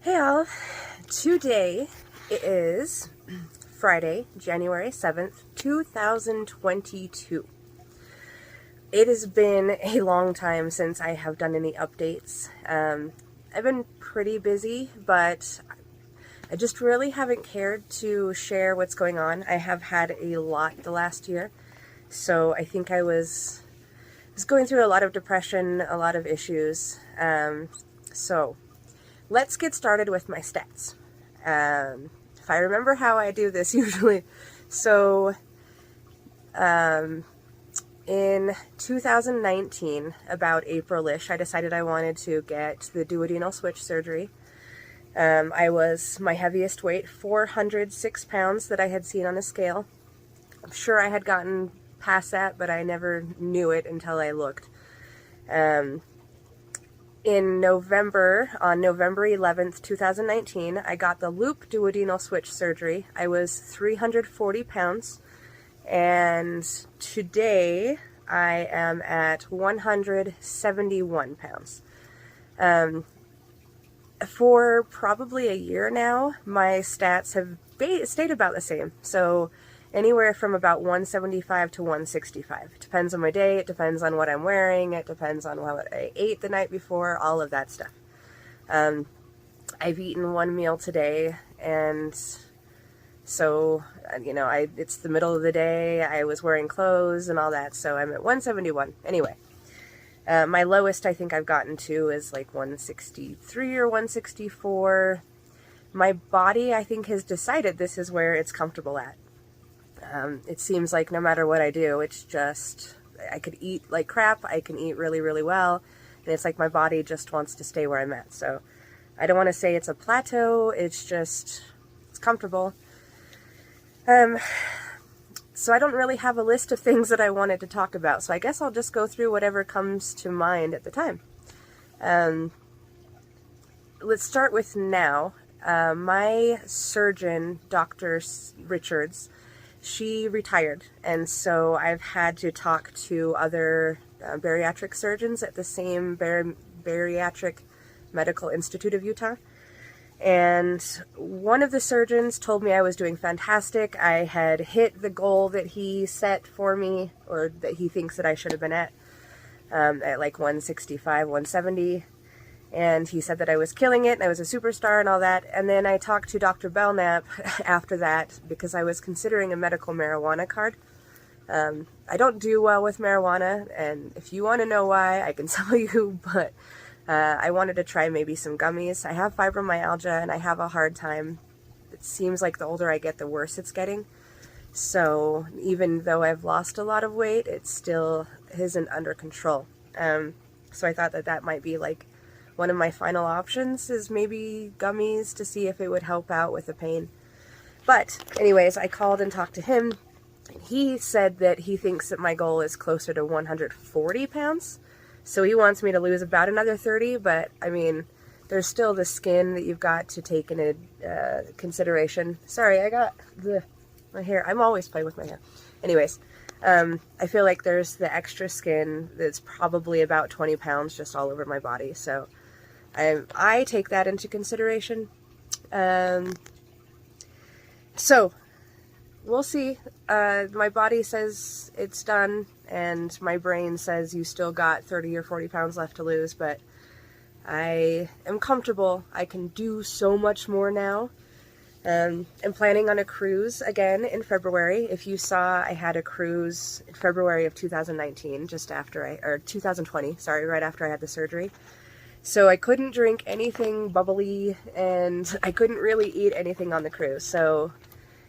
Hey all, today is Friday, January 7th, 2022. It has been a long time since I have done any updates. I've been pretty busy, but I just really haven't cared to share what's going on. I have had a lot the last year, so I think I was going through a lot of depression, a lot of issues. So let's get started with my stats. If I remember how I do this usually. So in 2019, about April-ish, I decided I wanted to get the duodenal switch surgery. My heaviest weight, 406 pounds that I had seen on a scale. I'm sure I had gotten past that, but I never knew it until I looked. On November 11th, 2019, I got the loop duodenal switch surgery. I was 340 pounds, and today I am at 171 pounds. For probably a year now, my stats have stayed about the same. So anywhere from about 175 to 165. It depends on my day, it depends on what I'm wearing, it depends on what I ate the night before, all of that stuff. I've eaten one meal today, and so, it's the middle of the day, I was wearing clothes and all that, so I'm at 171. Anyway, my lowest I think I've gotten to is like 163 or 164. My body, I think, has decided this is where it's comfortable at. It seems like no matter what I do, it's just, I could eat like crap, I can eat really, really well, and it's like my body just wants to stay where I'm at. So I don't want to say it's a plateau, it's just, it's comfortable. So I don't really have a list of things that I wanted to talk about, so I guess I'll just go through whatever comes to mind at the time. Let's start with now. My surgeon, Dr. Richards, she retired, and so I've had to talk to other bariatric surgeons at the same Bariatric Medical Institute of Utah. And one of the surgeons told me I was doing fantastic. I had hit the goal that he set for me, or that he thinks that I should have been at like 165, 170. And he said that I was killing it and I was a superstar and all that. And then I talked to Dr. Belknap after that because I was considering a medical marijuana card. I don't do well with marijuana, and if you want to know why, I can tell you, but I wanted to try maybe some gummies. I have fibromyalgia and I have a hard time. It seems like the older I get, the worse it's getting. So even though I've lost a lot of weight, it still isn't under control. So I thought that that might be like one of my final options, is maybe gummies, to see if it would help out with the pain. But anyways, I called and talked to him. He said that he thinks that my goal is closer to 140 pounds. So he wants me to lose about another 30, but I mean, there's still the skin that you've got to take into consideration. Sorry, I got my hair. I'm always playing with my hair. Anyways, I feel like there's the extra skin that's probably about 20 pounds just all over my body. So I take that into consideration. So we'll see. My body says it's done, and my brain says you still got 30 or 40 pounds left to lose, but I am comfortable. I can do so much more now. I'm planning on a cruise again in February. If you saw, I had a cruise in February of 2019, or 2020, sorry, right after I had the surgery. So I couldn't drink anything bubbly, and I couldn't really eat anything on the cruise. So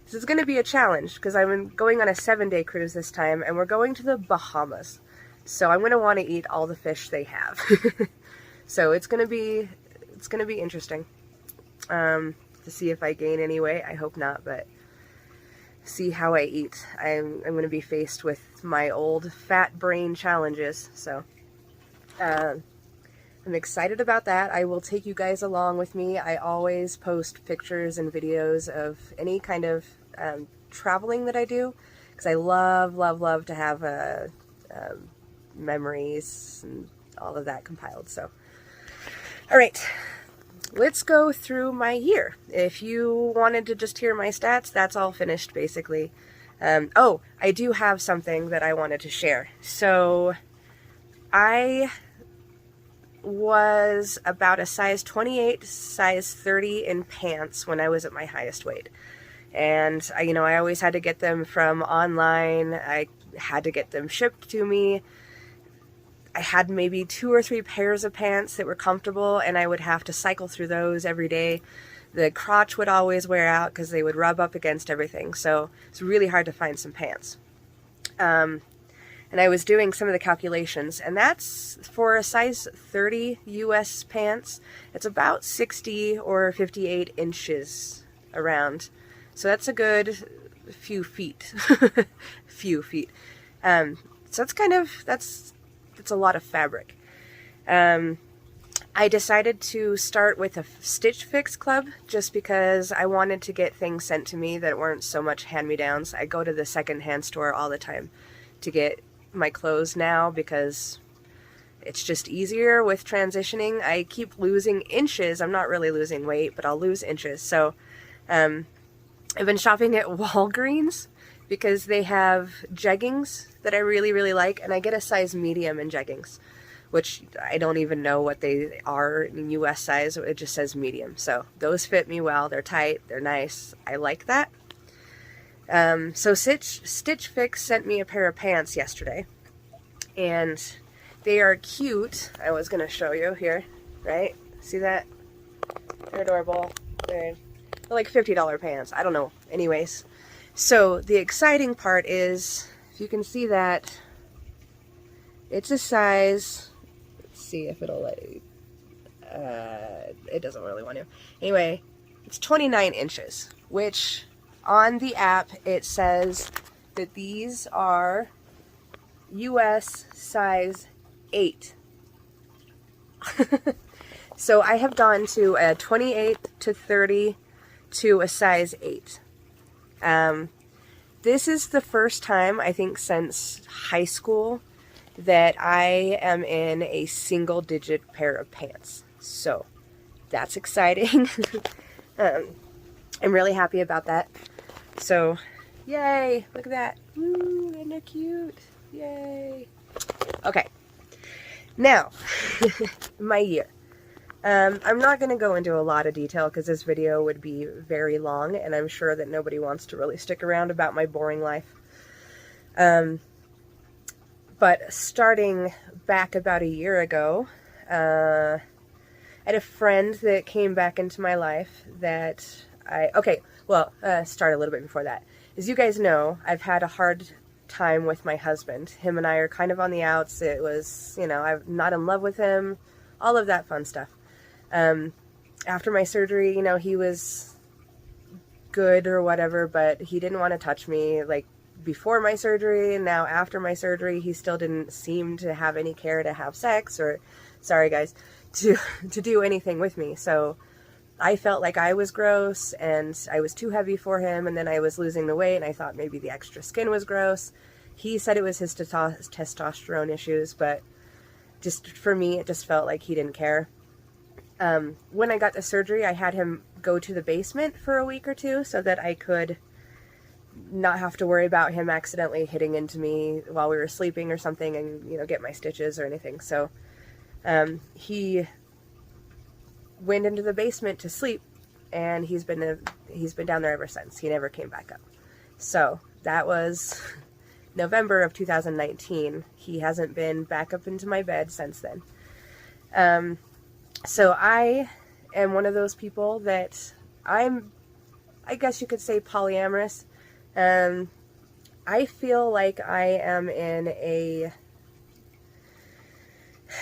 this is going to be a challenge, because I'm going on a 7-day cruise this time, and we're going to the Bahamas. So I'm going to want to eat all the fish they have. So it's going to be interesting. To see if I gain any weight. I hope not, but see how I eat. I'm going to be faced with my old fat brain challenges. So I'm excited about that. I will take you guys along with me. I always post pictures and videos of any kind of traveling that I do, because I love, love, love to have memories and all of that compiled. So, all right, let's go through my year. If you wanted to just hear my stats, that's all finished basically. Oh, I do have something that I wanted to share. So I was about a size 28, size 30 in pants when I was at my highest weight. And I always had to get them from online. I had to get them shipped to me. I had maybe 2 or 3 pairs of pants that were comfortable, and I would have to cycle through those every day. The crotch would always wear out because they would rub up against everything, so it's really hard to find some pants. And I was doing some of the calculations, and that's for a size 30 US pants. It's about 60 or 58 inches around. So that's a good few feet. Few feet. So that's a lot of fabric. I decided to start with a Stitch Fix club just because I wanted to get things sent to me that weren't so much hand-me-downs. I go to the secondhand store all the time to get my clothes now because it's just easier with transitioning. I keep losing inches. I'm not really losing weight, but I'll lose inches. So I've been shopping at Walgreens because they have jeggings that I really, really like, and I get a size medium in jeggings, which I don't even know what they are in US size. It just says medium. So those fit me well. They're tight. They're nice. I like that. So Stitch Fix sent me a pair of pants yesterday, and they are cute. I was going to show you here, right? See that? They're adorable. They're like $50 pants. I don't know. Anyways, so the exciting part is, if you can see that, it's a size, let's see if it'll let you, it doesn't really want to. Anyway, it's 29 inches, which on the app it says that these are US size 8. So I have gone to a 28 to 30 to a size 8. This is the first time, I think, since high school that I am in a single-digit pair of pants. So that's exciting. I'm really happy about that. So, yay! Look at that. Woo, and they're cute. Yay! Okay. Now, my year. I'm not going to go into a lot of detail because this video would be very long, and I'm sure that nobody wants to really stick around about my boring life. But starting back about a year ago, I had a friend that came back into my life that start a little bit before that. As you guys know, I've had a hard time with my husband. Him and I are kind of on the outs. It was, I'm not in love with him, all of that fun stuff. After my surgery, he was good or whatever, but he didn't want to touch me like before my surgery, and now after my surgery, he still didn't seem to have any care to have sex or, sorry guys, to do anything with me. So I felt like I was gross and I was too heavy for him, and then I was losing the weight and I thought maybe the extra skin was gross. He said it was his testosterone issues, but just for me, it just felt like he didn't care. When I got the surgery, I had him go to the basement for a week or two so that I could not have to worry about him accidentally hitting into me while we were sleeping or something and, get my stitches or anything. So, he went into the basement to sleep, and he's been down there ever since. He never came back up. So that was November of 2019. He hasn't been back up into my bed since then. So I am one of those people that I guess you could say polyamorous. I feel like I am in a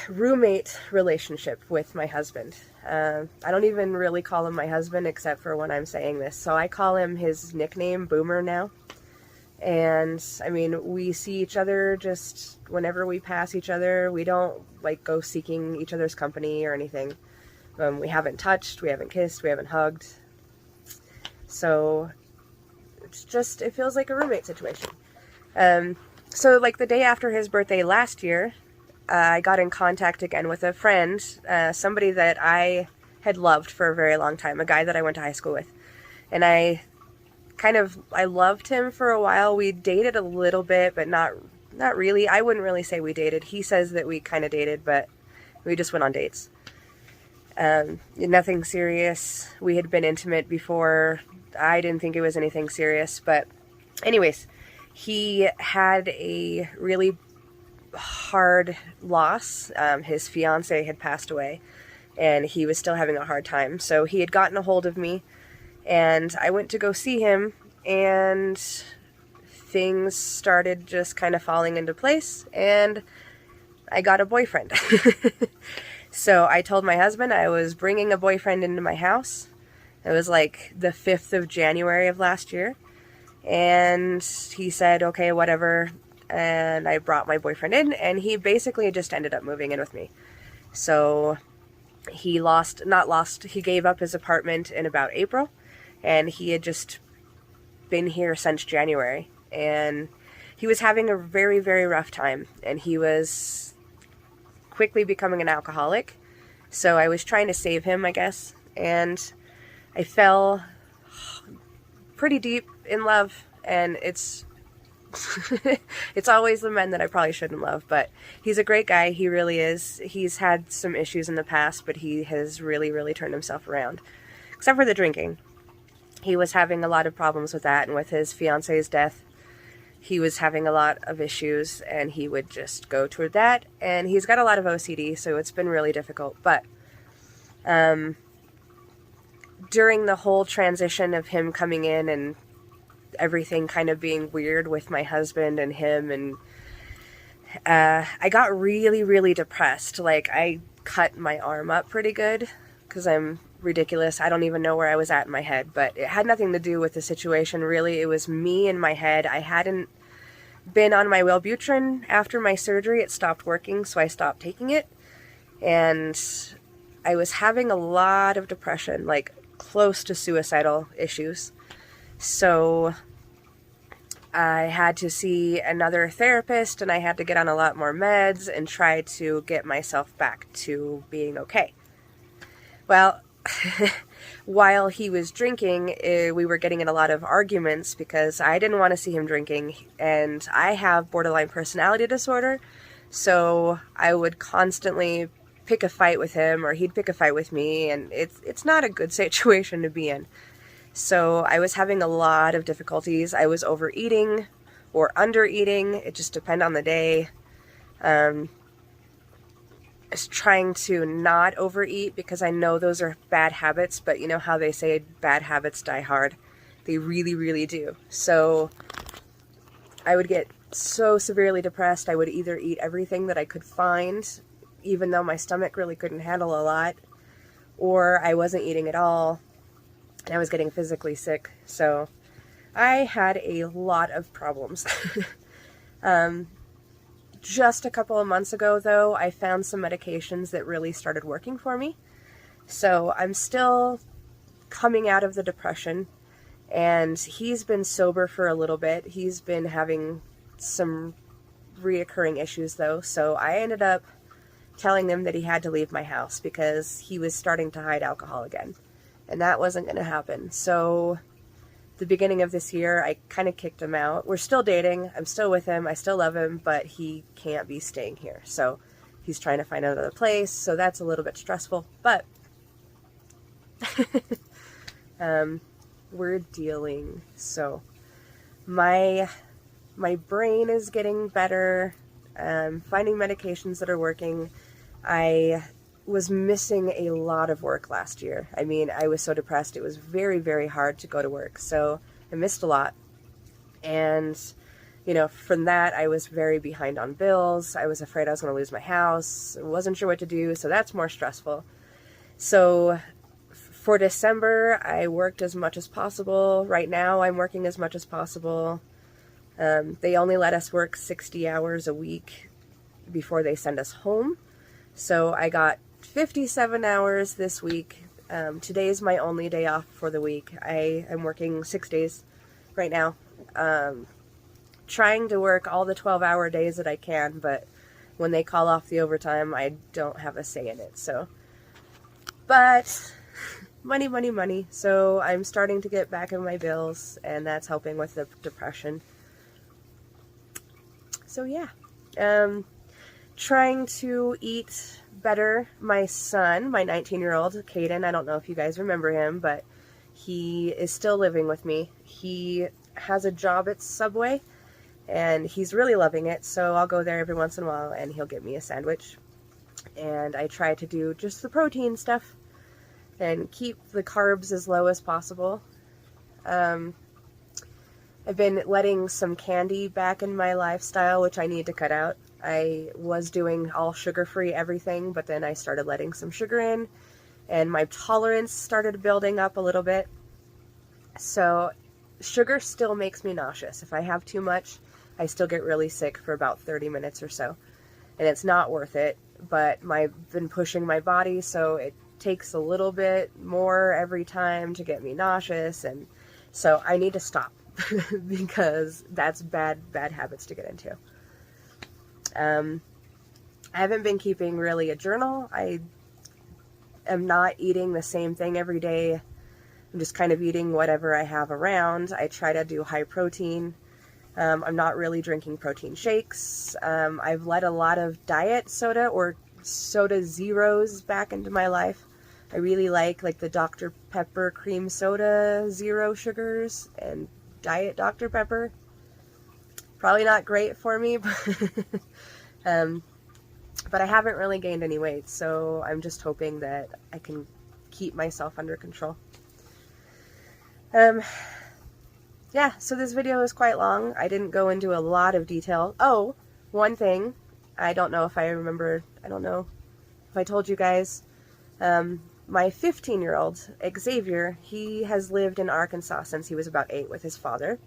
roommate relationship with my husband. I don't even really call him my husband except for when I'm saying this. So I call him his nickname Boomer now. And I mean, we see each other just whenever we pass each other. We don't like go seeking each other's company or anything. We haven't touched, we haven't kissed, we haven't hugged. So it feels like a roommate situation. So like the day after his birthday last year, I got in contact again with a friend, somebody that I had loved for a very long time, a guy that I went to high school with. And I loved him for a while. We dated a little bit, but not really. I wouldn't really say we dated. He says that we kind of dated, but we just went on dates. Nothing serious. We had been intimate before. I didn't think it was anything serious, but anyways, he had a really hard loss. His fiance had passed away, and he was still having a hard time. So he had gotten a hold of me, and I went to go see him, and things started just kind of falling into place, and I got a boyfriend. So I told my husband I was bringing a boyfriend into my house. It was like the 5th of January of last year. And he said, okay, whatever. And I brought my boyfriend in, and he basically just ended up moving in with me. So he he gave up his apartment in about April, and he had just been here since January. And he was having a very, very rough time, and he was quickly becoming an alcoholic. So I was trying to save him, I guess. And I fell pretty deep in love, and it's it's always the men that I probably shouldn't love, but he's a great guy. He really is. He's had some issues in the past, but he has really, really turned himself around. Except for the drinking. He was having a lot of problems with that, and with his fiance's death, he was having a lot of issues, and he would just go toward that, and he's got a lot of OCD, so it's been really difficult. But during the whole transition of him coming in and everything kind of being weird with my husband and him, and I got really, really depressed. Like, I cut my arm up pretty good because I'm ridiculous. I don't even know where I was at in my head, but it had nothing to do with the situation, really. It was me in my head. I hadn't been on my Wellbutrin after my surgery. It stopped working, so I stopped taking it, and I was having a lot of depression, like close to suicidal issues. So I had to see another therapist, and I had to get on a lot more meds and try to get myself back to being okay. Well, while he was drinking, we were getting in a lot of arguments because I didn't want to see him drinking, and I have borderline personality disorder, so I would constantly pick a fight with him, or he'd pick a fight with me, and it's not a good situation to be in. So I was having a lot of difficulties. I was overeating or undereating. It just depended on the day. I was trying to not overeat because I know those are bad habits, but you know how they say bad habits die hard? They really, really do. So I would get so severely depressed, I would either eat everything that I could find, even though my stomach really couldn't handle a lot, or I wasn't eating at all, and I was getting physically sick. So I had a lot of problems. Just a couple of months ago, though, I found some medications that really started working for me. So I'm still coming out of the depression, and he's been sober for a little bit. He's been having some reoccurring issues, though, so I ended up telling him that he had to leave my house because he was starting to hide alcohol again, and that wasn't going to happen. So the beginning of this year, I kind of kicked him out. We're still dating. I'm still with him. I still love him, but he can't be staying here. So he's trying to find another place. So that's a little bit stressful, but we're dealing. So my brain is getting better. Finding medications that are working. I was missing a lot of work last year. I mean, I was so depressed. It was very, very hard to go to work. So I missed a lot. And, you know, from that, I was very behind on bills. I was afraid I was going to lose my house. I wasn't sure what to do. So that's more stressful. So for December, I worked as much as possible. Right now, I'm working as much as possible. They only let us work 60 hours a week before they send us home. So I got 57 hours this week. Today is my only day off for the week. I am working 6 days right now. Trying to work all the 12-hour days that I can, but when they call off the overtime, I don't have a say in it. So, But money, money, money. So I'm starting to get back in my bills, and that's helping with the depression. So yeah, trying to eat better. My son, my 19-year-old, Caden, I don't know if you guys remember him, but he is still living with me. He has a job at Subway, and he's really loving it, so I'll go there every once in a while, and he'll get me a sandwich. And I try to do just the protein stuff and keep the carbs as low as possible. I've been letting some candy back in my lifestyle, which I need to cut out. I was doing all sugar-free everything, but then I started letting some sugar in, and my tolerance started building up a little bit. So sugar still makes me nauseous. If I have too much, I still get really sick for about 30 minutes or so. And it's not worth it, but I've been pushing my body, so it takes a little bit more every time to get me nauseous, and so I need to stop because that's bad habits to get into. I haven't been keeping really a journal. I am not eating the same thing every day. I'm just kind of eating whatever I have around. I try to do high protein. I'm not really drinking protein shakes. I've let a lot of diet soda or soda zeros back into my life. I really like the Dr. Pepper cream soda, 0 sugars, and diet Dr. Pepper. Probably not great for me, but I haven't really gained any weight, so I'm just hoping that I can keep myself under control. Yeah, so this video is quite long. I didn't go into a lot of detail. Oh, one thing, I don't know if I told you guys, my 15-year-old, Xavier, he has lived in Arkansas since he was about 8 with his father.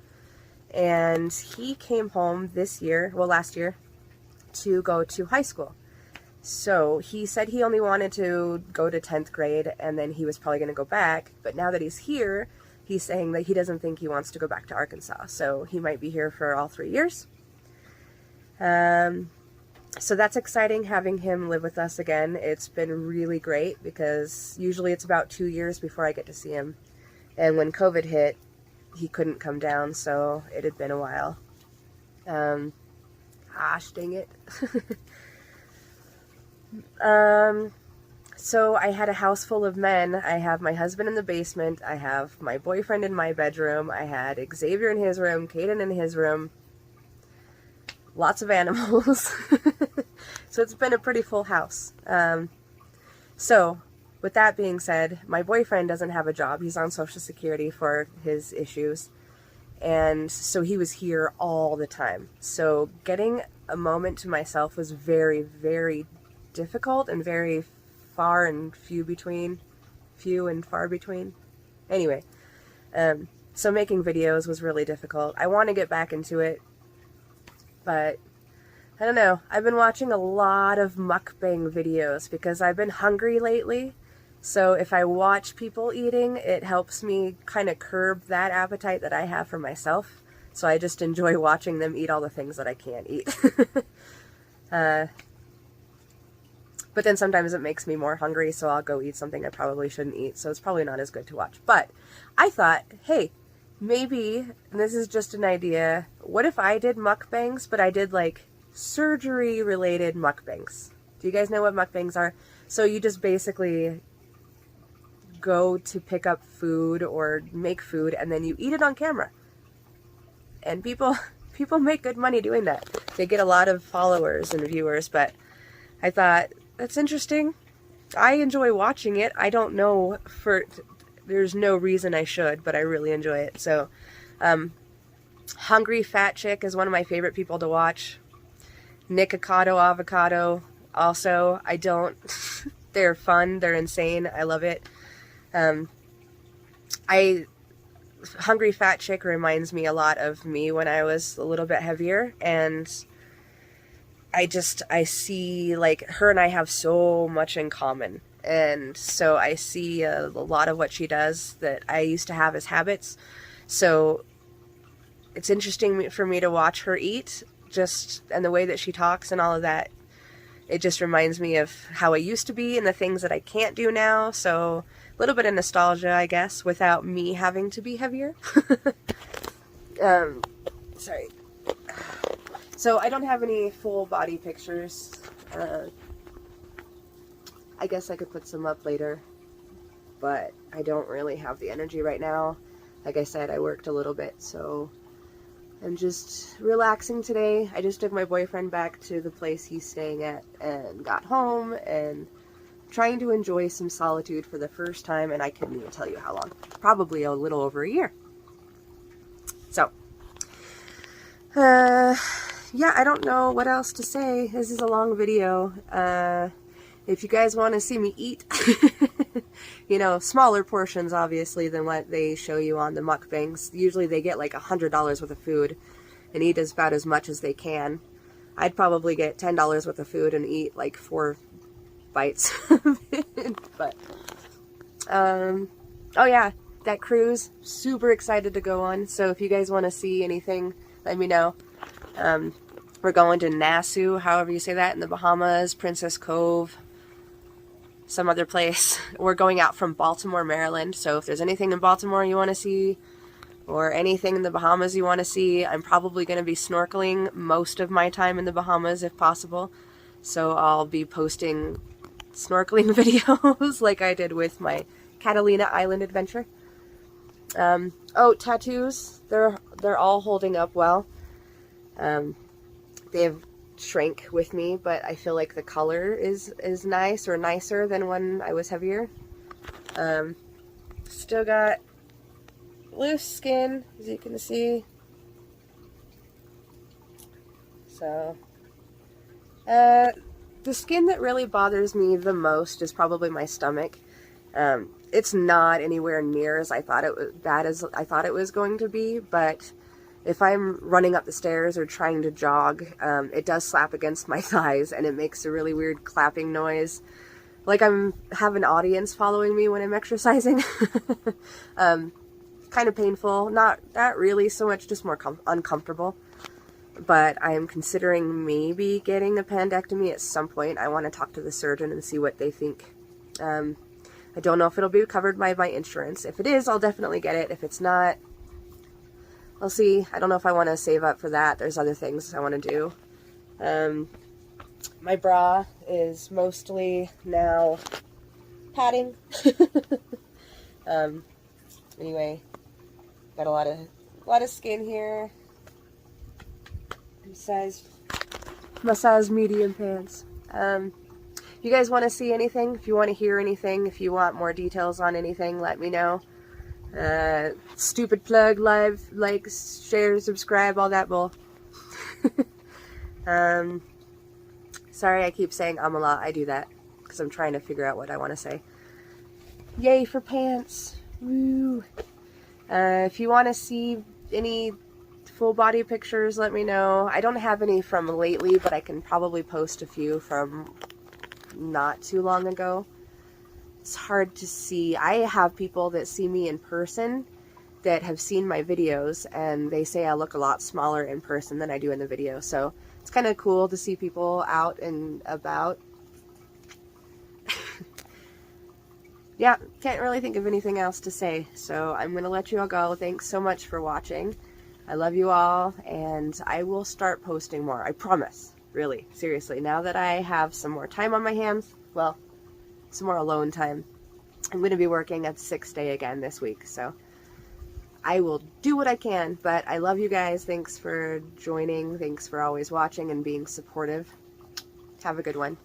And he came home last year, to go to high school. So he said he only wanted to go to 10th grade, and then he was probably going to go back. But now that he's here, he's saying that he doesn't think he wants to go back to Arkansas. So he might be here for all 3 years. So that's exciting, having him live with us again. It's been really great because usually it's about 2 years before I get to see him. And when COVID hit, he couldn't come down, so it had been a while. Gosh, dang it. So I had a house full of men. I have my husband in the basement. I have my boyfriend in my bedroom. I had Xavier in his room, Caden in his room. Lots of animals. So it's been a pretty full house. So with that being said, my boyfriend doesn't have a job. He's on Social Security for his issues. And so he was here all the time. So getting a moment to myself was very, very difficult and very far and few and far between. Anyway, so making videos was really difficult. I want to get back into it, but I don't know. I've been watching a lot of mukbang videos because I've been hungry lately. So if I watch people eating, it helps me kind of curb that appetite that I have for myself. So I just enjoy watching them eat all the things that I can't eat. But then sometimes it makes me more hungry, so I'll go eat something I probably shouldn't eat. So it's probably not as good to watch. But I thought, hey, maybe, and this is just an idea, what if I did mukbangs, but I did surgery-related mukbangs? Do you guys know what mukbangs are? So you just basically go to pick up food or make food, and then you eat it on camera. And people make good money doing that. They get a lot of followers and viewers, but I thought, that's interesting. I enjoy watching it. I don't know there's no reason I should, but I really enjoy it. So, Hungry Fat Chick is one of my favorite people to watch. Nikocado Avocado also. They're fun. They're insane. I love it. Hungry Fat Chick reminds me a lot of me when I was a little bit heavier, and I see her and I have so much in common. And so I see a lot of what she does that I used to have as habits. So it's interesting for me to watch her eat, and the way that she talks and all of that. it just reminds me of how I used to be and the things that I can't do now. So a little bit of nostalgia, I guess, without me having to be heavier. Sorry. So I don't have any full body pictures. I guess I could put some up later, but I don't really have the energy right now. Like I said, I worked a little bit, so I'm just relaxing today. I just took my boyfriend back to the place he's staying at and got home and trying to enjoy some solitude for the first time, and I couldn't even tell you how long. Probably a little over a year. So, yeah, I don't know what else to say. This is a long video. If you guys want to see me eat, you know, smaller portions obviously than what they show you on the mukbangs. Usually they get like $100 worth of food and eat about as much as they can. I'd probably get $10 worth of food and eat like 4 bites of it. But, oh yeah, that cruise, super excited to go on. So if you guys want to see anything, let me know. We're going to Nassau, however you say that, in the Bahamas, Princess Cove, some other place. We're going out from Baltimore, Maryland, so if there's anything in Baltimore you want to see, or anything in the Bahamas you want to see, I'm probably going to be snorkeling most of my time in the Bahamas if possible, so I'll be posting snorkeling videos like I did with my Catalina Island adventure. Oh, tattoos, they're all holding up well. They've shrank with me, but I feel like the color is nice or nicer than when I was heavier. Still got loose skin, as you can see. So, the skin that really bothers me the most is probably my stomach. It's not anywhere near as bad as I thought it was going to be, but if I'm running up the stairs or trying to jog, it does slap against my thighs and it makes a really weird clapping noise. Like have an audience following me when I'm exercising. Kind of painful, not really so much, just more uncomfortable. But I am considering maybe getting a appendectomy at some point. I want to talk to the surgeon and see what they think. I don't know if it'll be covered by my insurance. If it is, I'll definitely get it. If it's not, I'll see. I don't know if I want to save up for that. There's other things I want to do. My bra is mostly now padding. Anyway, got a lot of skin here. Size medium pants. If you guys want to see anything, if you want to hear anything, if you want more details on anything, let me know. Stupid plug, like, share, subscribe, all that bull. Sorry I keep saying a lot. I do that because I'm trying to figure out what I want to say. Yay for pants. Woo. If you want to see any full body pictures, let me know. I don't have any from lately, but I can probably post a few from not too long ago. It's hard to see. I have people that see me in person that have seen my videos, and they say I look a lot smaller in person than I do in the video. So it's kind of cool to see people out and about. Yeah, can't really think of anything else to say. So I'm going to let you all go. Thanks so much for watching. I love you all, and I will start posting more. I promise. Really, seriously. Now that I have some more time on my hands, well, some more alone time, I'm going to be working at 6th day again this week, so I will do what I can. But I love you guys. Thanks for joining. Thanks for always watching and being supportive. Have a good one.